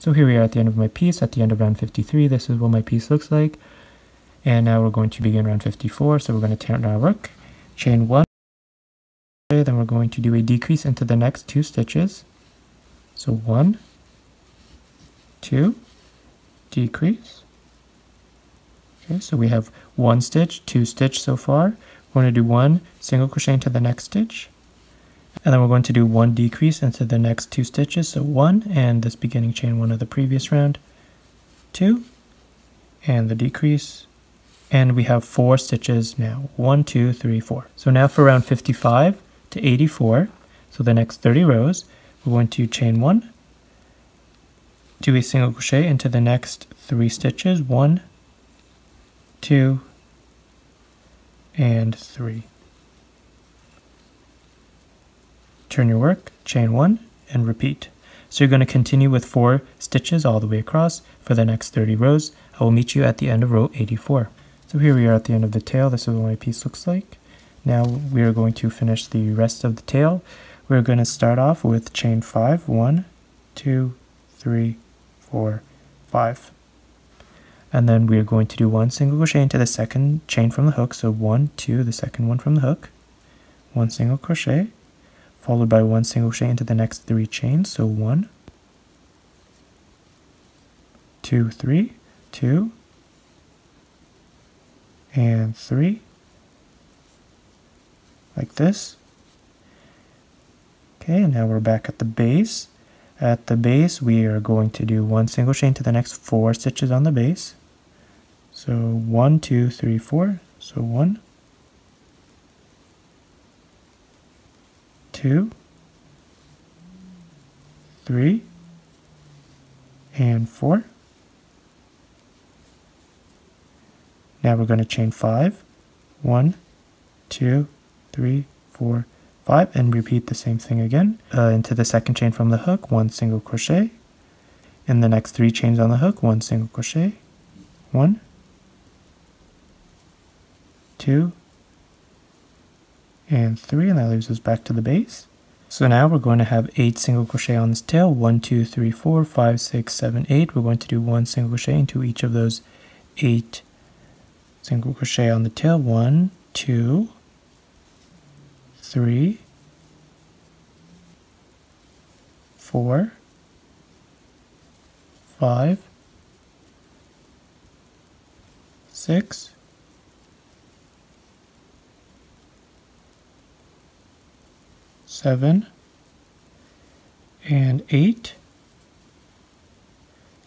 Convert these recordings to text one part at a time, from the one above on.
So here we are at the end of my piece, at the end of round 53. This is what my piece looks like. And now we're going to begin round 54. So we're going to turn our work, chain 1, then we're going to do a decrease into the next 2 stitches. So 1, 2, decrease. Okay, so we have 1 stitch, 2 stitch so far. We're going to do 1 single crochet into the next stitch. And then we're going to do 1 decrease into the next 2 stitches. So 1 and this beginning chain 1 of the previous round, 2 and the decrease. And we have 4 stitches now, 1, 2, 3, 4. So now for round 55 to 84, so the next 30 rows, we're going to chain 1, do a single crochet into the next 3 stitches, 1, 2, and 3. Turn your work, chain 1, and repeat. So you're going to continue with 4 stitches all the way across for the next 30 rows. I will meet you at the end of row 84. So here we are at the end of the tail. This is what my piece looks like. Now we are going to finish the rest of the tail. We're going to start off with chain 5, 1, 2, 3, 4, 5. And then we are going to do 1 single crochet into the second chain from the hook. So 1, 2, the second one from the hook, 1 single crochet, followed by 1 single crochet into the next 3 chains. So 1, 2, 3, 2, and 3, like this. Okay, and now we're back at the base. At the base, we are going to do 1 single crochet into the next 4 stitches on the base. So 1, 2, 3, 4. So 1, 2, 3, and 4. Now we're going to chain 5, 1, 2, 3, 4, 5, and repeat the same thing again. Into the second chain from the hook, 1 single crochet. In the next 3 chains on the hook, 1 single crochet, 1, 2, and 3, and that leaves us back to the base. So now we're going to have 8 single crochet on this tail, 1, 2, 3, 4, 5, 6, 7, 8. We're going to do 1 single crochet into each of those 8 single crochet on the tail, 1, 2, 3, 4, 5, 6, 7, and 8.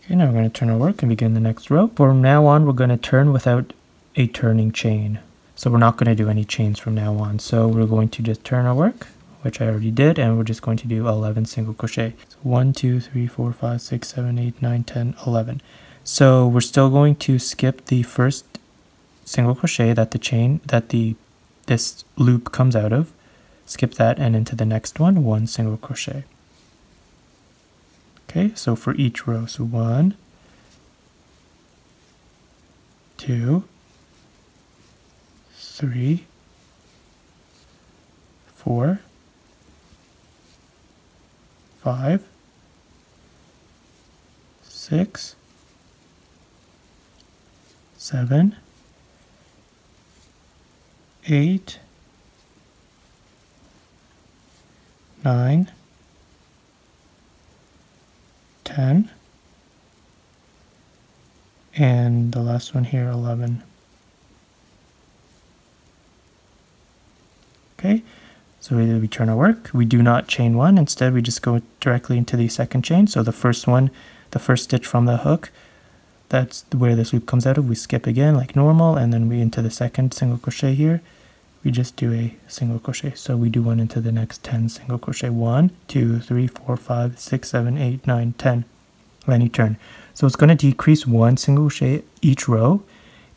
Okay, now we're going to turn our work and begin the next row. From now on, we're going to turn without a turning chain. So we're not going to do any chains from now on. So we're going to just turn our work, which I already did, and we're just going to do 11 single crochet. So 1, 2, 3, 4, 5, 6, 7, 8, 9, 10, 11. So we're still going to skip the first single crochet that this loop comes out of. Skip that and into the next one, 1 single crochet. Okay, so for each row, so 1, 2, 3, 4, 5, 6, 7, 8, 9, 10, and the last one here, 11. Okay, so we turn our work. We do not chain 1. Instead, we just go directly into the second chain. So the first one, the first stitch from the hook, that's where this loop comes out of. We skip again like normal, and then we into the second single crochet here. We just do a single crochet. So we do 1 into the next 10 single crochet. 1, 2, 3, 4, 5, 6, 7, 8, 9, 10. Then you turn. So it's going to decrease 1 single crochet each row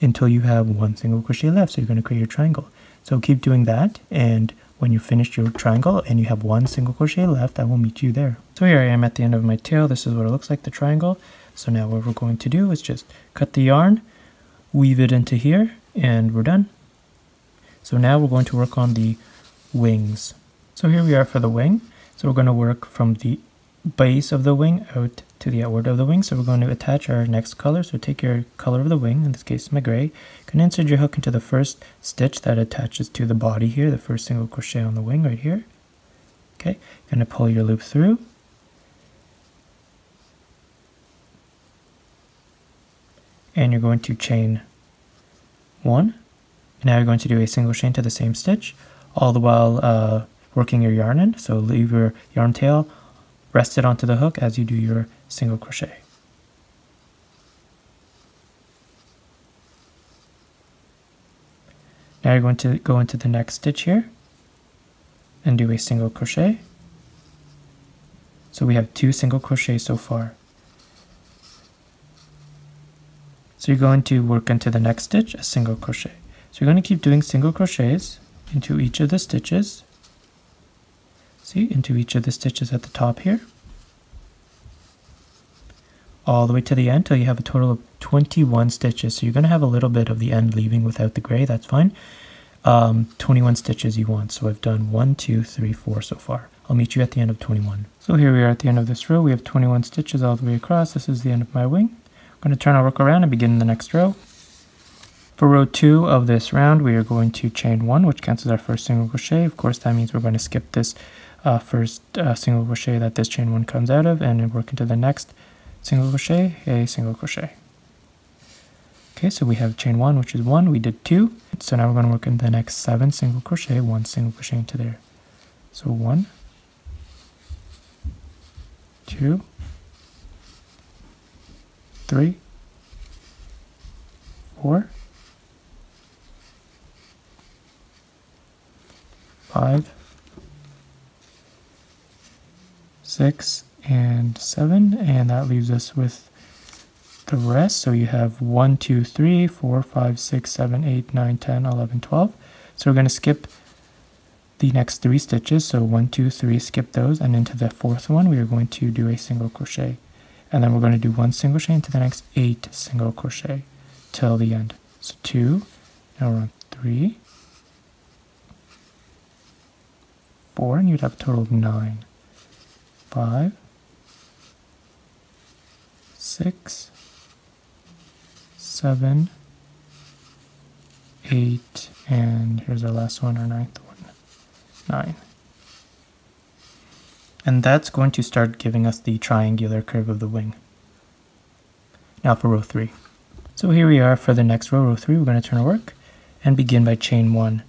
until you have 1 single crochet left. So you're going to create your triangle. So keep doing that, and when you finish your triangle and you have 1 single crochet left, I will meet you there. So here I am at the end of my tail. This is what it looks like, the triangle. So now what we're going to do is just cut the yarn, weave it into here, and we're done. So now we're going to work on the wings. So here we are for the wing. So we're going to work from the base of the wing out to the outward of the wing. So we're going to attach our next color. So take your color of the wing, in this case my gray, you can insert your hook into the first stitch that attaches to the body here, the first single crochet on the wing right here. Okay, you're going to pull your loop through. And you're going to chain 1. Now you're going to do a single crochet into the same stitch, all the while working your yarn in. So leave your yarn tail rested onto the hook as you do your single crochet. Now you're going to go into the next stitch here and do a single crochet. So we have 2 single crochets so far. So you're going to work into the next stitch, a single crochet. So you're going to keep doing single crochets into each of the stitches. See, into each of the stitches at the top here. All the way to the end till you have a total of 21 stitches. So you're going to have a little bit of the end leaving without the gray, that's fine. 21 stitches you want. So I've done 1, 2, 3, 4 so far. I'll meet you at the end of 21. So here we are at the end of this row. We have 21 stitches all the way across. This is the end of my wing. I'm going to turn our work around and begin the next row. For row 2 of this round, we are going to chain 1, which cancels our first single crochet. Of course, that means we're going to skip this first single crochet that this chain 1 comes out of and work into the next single crochet, a single crochet. Okay, so we have chain 1, which is 1. We did 2. So now we're going to work in the next 7 single crochet, 1 single crochet into there. So 1, 2, 3, 4, 5, 6, and 7, and that leaves us with the rest. So you have 1, 2, 3, 4, 5, 6, 7, 8, 9, 10, 11, 12. So we're going to skip the next 3 stitches. So 1, 2, 3, skip those, and into the 4th one we are going to do a single crochet. And then we're going to do 1 single crochet into the next 8 single crochet till the end. So 2, now we're on 3, 4, and you'd have a total of 9. 5, 6, 7, 8, and here's our last one, our 9th one, 9. And that's going to start giving us the triangular curve of the wing. Now for row 3. So here we are for the next row, row 3, we're going to turn our work and begin by chain 1.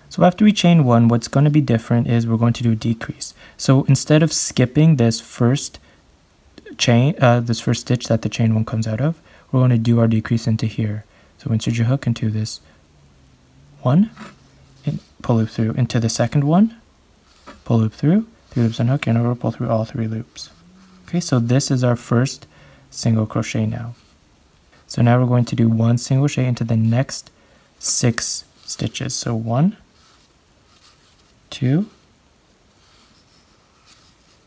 So after we chain 1, what's going to be different is we're going to do a decrease. So instead of skipping this first chain, this first stitch that the chain 1 comes out of, we're going to do our decrease into here. So insert your hook into this 1, and pull loop through into the second one, pull loop through, 3 loops on hook, and over, pull through all 3 loops. Okay, so this is our first single crochet now. So now we're going to do 1 single crochet into the next 6 stitches. So 1, 2,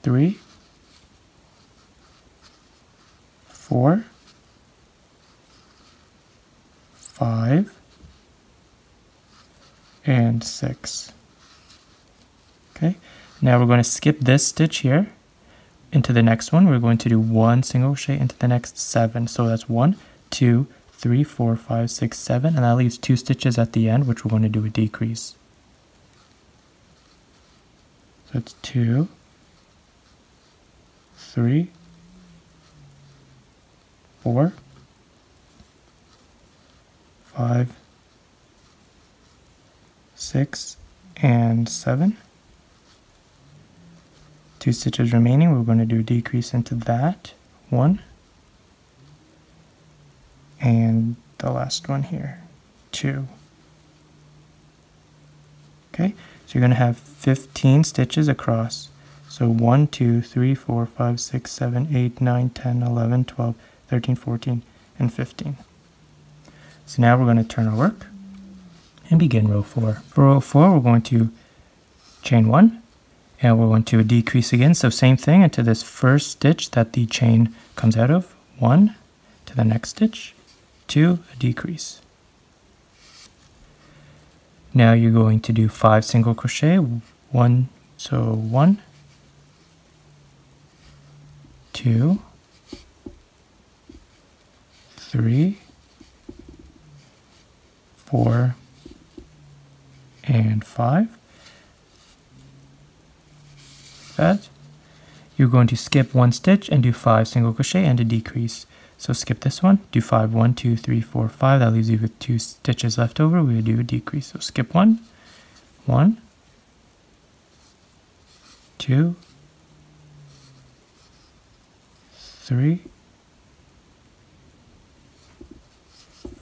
3, 4, 5, and 6. Okay, now we're going to skip this stitch here into the next one. We're going to do 1 single crochet into the next 7. So that's 1, 2, 3, 4, 5, 6, 7, and that leaves 2 stitches at the end, which we're going to do a decrease. So it's 2, 3, 4, 5, 6, and 7. 2 stitches remaining. We're going to do a decrease into that 1, and the last one here, 2. Okay, so you're going to have 15 stitches across. So 1, 2, 3, 4, 5, 6, 7, 8, 9, 10, 11, 12, 13, 14, and 15. So now we're going to turn our work and begin row 4. For row 4, we're going to chain 1, and we're going to decrease again. So same thing into this first stitch that the chain comes out of, 1 to the next stitch, 2, a decrease. Now you're going to do 5 single crochet, 1, so 1, 2, 3, 4, and 5. That. You're going to skip 1 stitch and do 5 single crochet and a decrease. So skip this one, do 5, 1, 2, 3, 4, 5. That leaves you with 2 stitches left over. We would do a decrease. So skip 1, 1, 2, 3,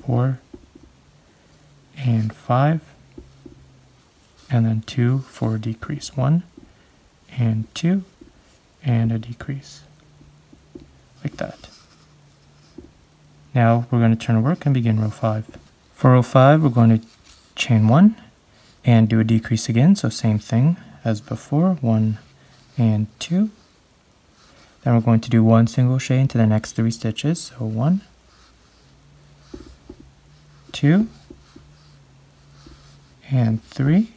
4, and 5, and then 2 for a decrease. 1 and 2 and a decrease, like that. Now we're going to turn our work and begin row 5. For row 5, we're going to chain 1 and do a decrease again, so same thing as before, 1 and 2. Then we're going to do 1 single crochet into the next 3 stitches, so 1, 2, and 3.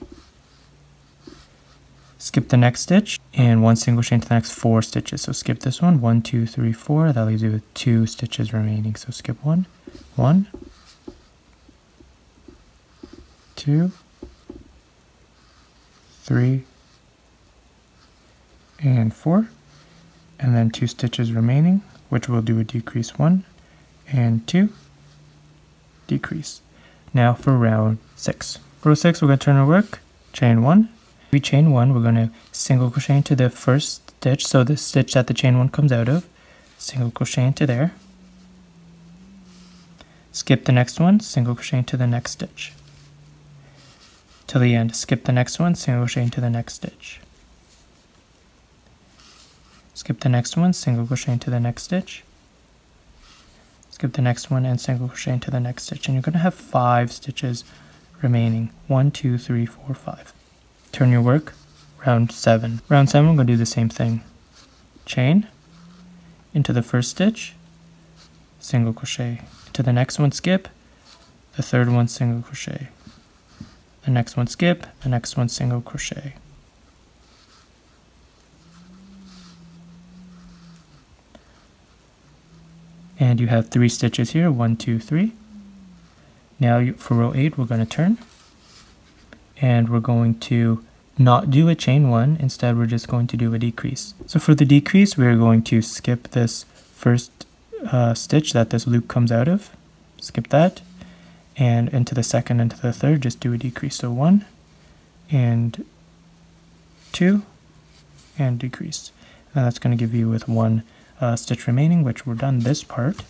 Skip the next stitch and 1 single crochet into the next 4 stitches. So skip this one, 1, 2, 3, 4. That leaves you with 2 stitches remaining. So skip 1, 1, 2, 3, and 4. And then 2 stitches remaining, which will do a decrease 1 and 2, decrease. Now for round 6. For row 6, we're going to turn our work, chain 1. We chain 1, we're going to single crochet into the first stitch, so the stitch that the chain 1 comes out of, single crochet into there. Skip the next one, single crochet into the next stitch. Till the end, skip the next one, single crochet into the next stitch. Skip the next one, single crochet into the next stitch. Skip the next one and single crochet into the next stitch. And you're going to have 5 stitches remaining. 1, 2, 3, 4, 5. Turn your work, round 7. Round 7, we're going to do the same thing. Chain into the first stitch, single crochet. To the next one, skip. The third one, single crochet. The next one, skip. The next one, single crochet. And you have 3 stitches here, 1, 2, 3. Now for row 8, we're going to turn. And we're going to not do a chain 1, instead we're just going to do a decrease. So for the decrease, we're going to skip this first stitch that this loop comes out of. Skip that. And into the second and to the third, just do a decrease. So 1 and 2 and decrease. And that's going to give you with 1 stitch remaining, which we're done this part.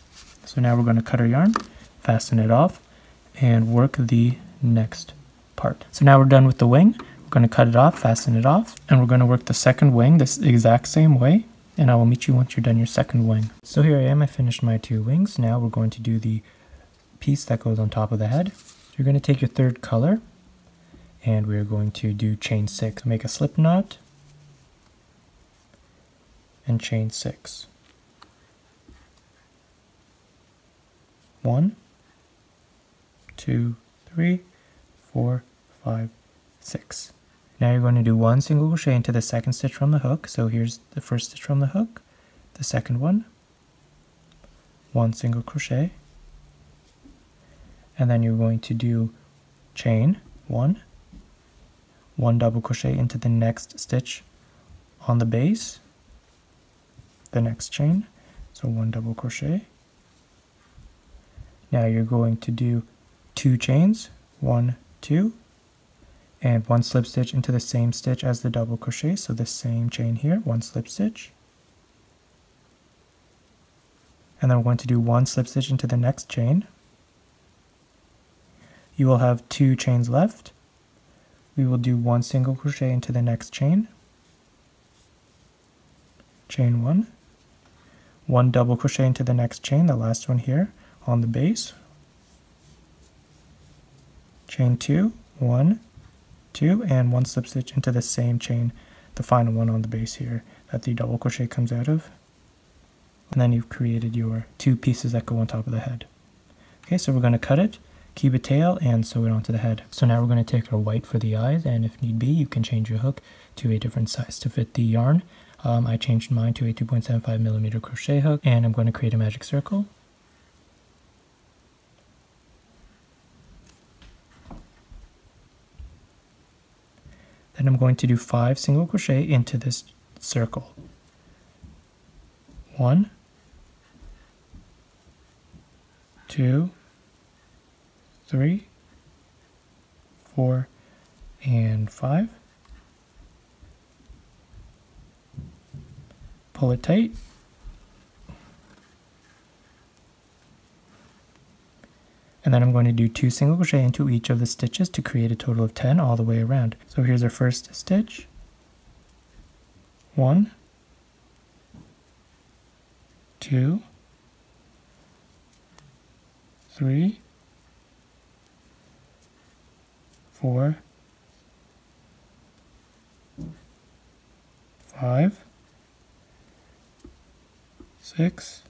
So now we're going to cut our yarn, fasten it off, and work the next part. So now we're done with the wing. We're going to cut it off, fasten it off, and we're going to work the second wing this exact same way, and I will meet you once you're done your second wing. So here I am, I finished my 2 wings. Now we're going to do the piece that goes on top of the head. So you're going to take your third color, and we're going to do chain 6. Make a slip knot, and chain 6. 1, 2, 3, 4, 5, 6. Now you're going to do 1 single crochet into the second stitch from the hook. So here's the first stitch from the hook, the second one, 1 single crochet, and then you're going to do chain 1, 1 double crochet into the next stitch on the base, the next chain, so 1 double crochet. Now you're going to do 2 chains, 1, 2, and 1 slip stitch into the same stitch as the double crochet, so the same chain here, 1 slip stitch. And then we're going to do 1 slip stitch into the next chain. You will have 2 chains left. We will do 1 single crochet into the next chain. Chain 1. 1 double crochet into the next chain, the last one here on the base. Chain 2, 1, 2, and 1 slip stitch into the same chain, the final one on the base here that the double crochet comes out of. And then you've created your 2 pieces that go on top of the head. Okay, so we're going to cut it, keep a tail, and sew it onto the head. So now we're going to take our white for the eyes, and if need be, you can change your hook to a different size to fit the yarn. I changed mine to a 2.75mm crochet hook, and I'm going to create a magic circle. and I'm going to do 5 single crochet into this circle. 1, 2, 3, 4, and 5. Pull it tight. And then I'm going to do 2 single crochet into each of the stitches to create a total of 10 all the way around. So here's our first stitch. 1, 2, 3, 4, 5, 6,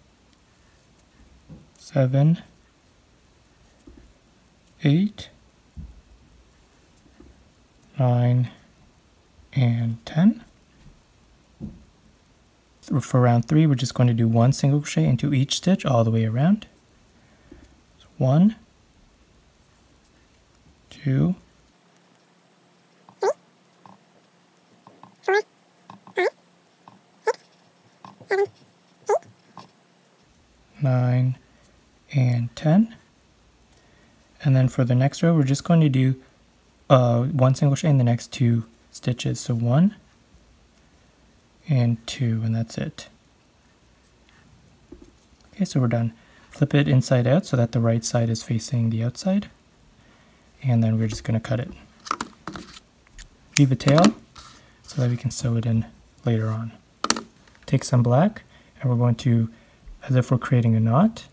7, 8, 9, and 10. For round 3, we're just going to do 1 single crochet into each stitch all the way around. So 1, 2, 9, and 10. And then for the next row, we're just going to do 1 single crochet in the next 2 stitches. So 1 and 2, and that's it. Okay, so we're done. Flip it inside out so that the right side is facing the outside. And then we're just going to cut it. Leave a tail so that we can sew it in later on. Take some black, and we're going to, as if we're creating a knot,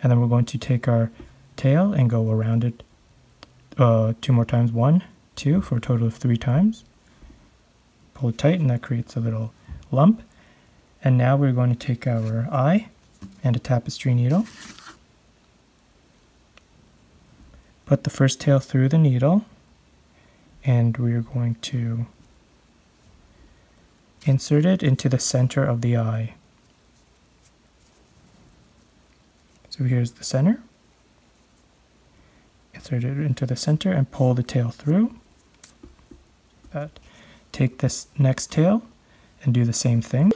and then we're going to take our tail and go around it 2 more times. 1, 2, for a total of 3 times. Pull it tight, and that creates a little lump. And now we're going to take our eye and a tapestry needle, put the first tail through the needle, and we're going to insert it into the center of the eye. So here's the center. Insert it into the center and pull the tail through. Take this next tail and do the same thing.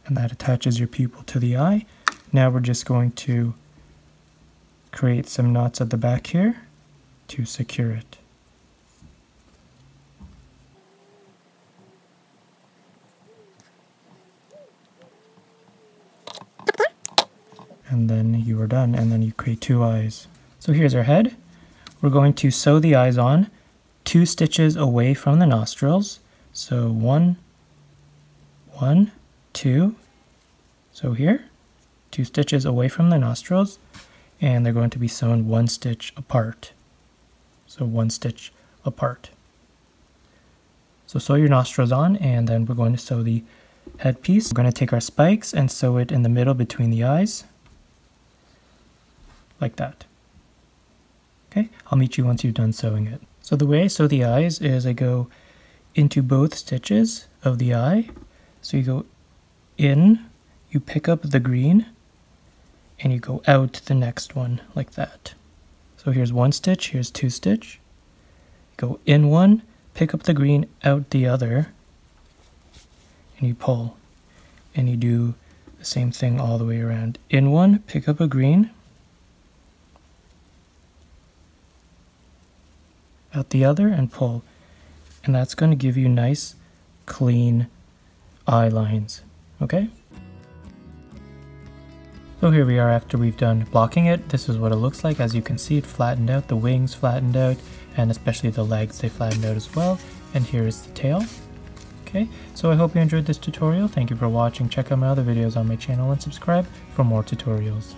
And that attaches your pupil to the eye. Now we're just going to create some knots at the back here to secure it. And then you are done, and then you create 2 eyes. So here's our head. We're going to sew the eyes on 2 stitches away from the nostrils. So 1, 1, 2. So here, 2 stitches away from the nostrils, and they're going to be sewn 1 stitch apart. So 1 stitch apart. So sew your nostrils on, and then we're going to sew the headpiece. We're going to take our spikes and sew it in the middle between the eyes, like that. Okay, I'll meet you once you've done sewing it. So the way I sew the eyes is I go into both stitches of the eye. So you go in, you pick up the green, and you go out the next one, like that. So here's 1 stitch, here's 2 stitch. Go in 1, pick up the green, out the other, and you pull. And you do the same thing all the way around. In 1, pick up a green, out the other, and pull. And that's going to give you nice, clean eye lines. Okay? So here we are after we've done blocking it. This is what it looks like. As you can see, it flattened out, the wings flattened out, and especially the legs, they flattened out as well. And here is the tail. Okay, so I hope you enjoyed this tutorial. Thank you for watching. Check out my other videos on my channel and subscribe for more tutorials.